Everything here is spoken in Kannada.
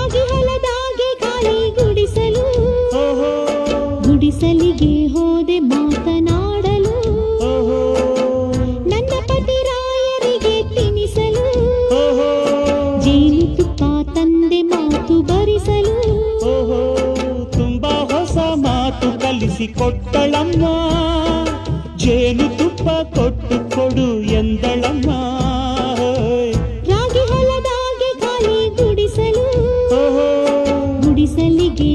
ರಾಗಿ ಹೊಲದಾಗೆ ಖಾಲಿ ಗುಡಿಸಲು ಗುಡಿಸಲಿಗೆ ಹೋದೆ ಮಾತನಾಡಲು ನನ್ನ ಪತಿರಾಯರಿಗೆ ತಿನಿಸಲು ಜೇನುತುಪ್ಪ ತಂದೆ ಮಾತು ಬರಿಸಲು ತುಂಬಾ ಹೊಸ ಮಾತು ಕಲಿಸಿಕೊಟ್ಟಳಮ್ಮ ಜೇನುತುಪ್ಪ ಕೊಟ್ಟು ಕೊಡು ಎಂದಳಮ್ಮ ರಾಗಿ ಹೊಲದಾಗೆ ಖಾಲಿ ಗುಡಿಸಲು ಗುಡಿಸಲಿಗೆ